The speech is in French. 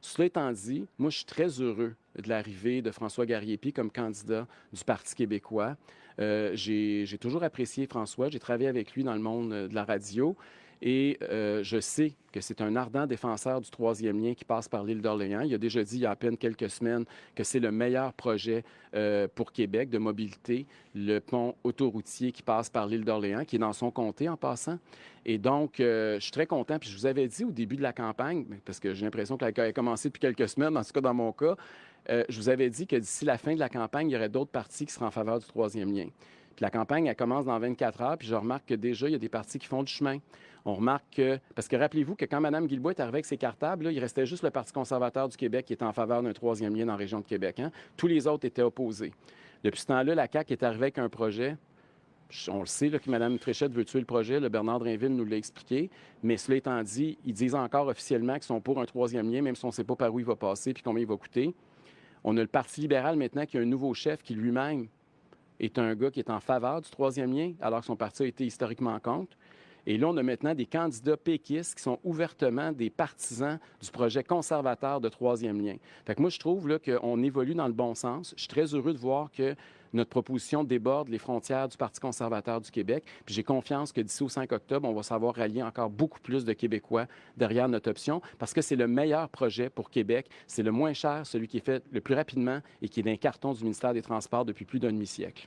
Cela étant dit, moi, je suis très heureux de l'arrivée de François Garriépi comme candidat du Parti québécois. J'ai toujours apprécié François. J'ai travaillé avec lui dans le monde de la radio et je sais que c'est un ardent défenseur du troisième lien qui passe par l'île d'Orléans. Il a déjà dit il y a à peine quelques semaines que c'est le meilleur projet pour Québec de mobilité, le pont autoroutier qui passe par l'île d'Orléans, qui est dans son comté en passant. Et donc, je suis très content. Puis je vous avais dit au début de la campagne, parce que j'ai l'impression qu'elle a commencé depuis quelques semaines, en tout cas dans mon cas, je vous avais dit que d'ici la fin de la campagne, il y aurait d'autres partis qui seraient en faveur du troisième lien. Puis la campagne, elle commence dans 24 heures, puis je remarque que déjà, il y a des partis qui font du chemin. On remarque que, parce que rappelez-vous que quand Mme Guilbeault est arrivée avec ses cartables, là, il restait juste le Parti conservateur du Québec qui était en faveur d'un troisième lien dans la région de Québec. Hein? Tous les autres étaient opposés. Depuis ce temps-là, la CAQ est arrivée avec un projet. On le sait là, que Mme Fréchette veut tuer le projet. Le Bernard Drinville nous l'a expliqué. Mais cela étant dit, ils disent encore officiellement qu'ils sont pour un troisième lien, même si on ne sait pas par où il va passer puis combien il va coûter. On a le Parti libéral maintenant qui a un nouveau chef qui lui-même est un gars qui est en faveur du troisième lien, alors que son parti a été historiquement contre. Et là, on a maintenant des candidats péquistes qui sont ouvertement des partisans du projet conservateur de troisième lien. Fait que moi, je trouve là, qu'on évolue dans le bon sens. Je suis très heureux de voir que notre proposition déborde les frontières du Parti conservateur du Québec. Puis j'ai confiance que d'ici au 5 octobre, on va savoir rallier encore beaucoup plus de Québécois derrière notre option parce que c'est le meilleur projet pour Québec. C'est le moins cher, celui qui est fait le plus rapidement et qui est d'un carton du ministère des Transports depuis plus d'un demi-siècle.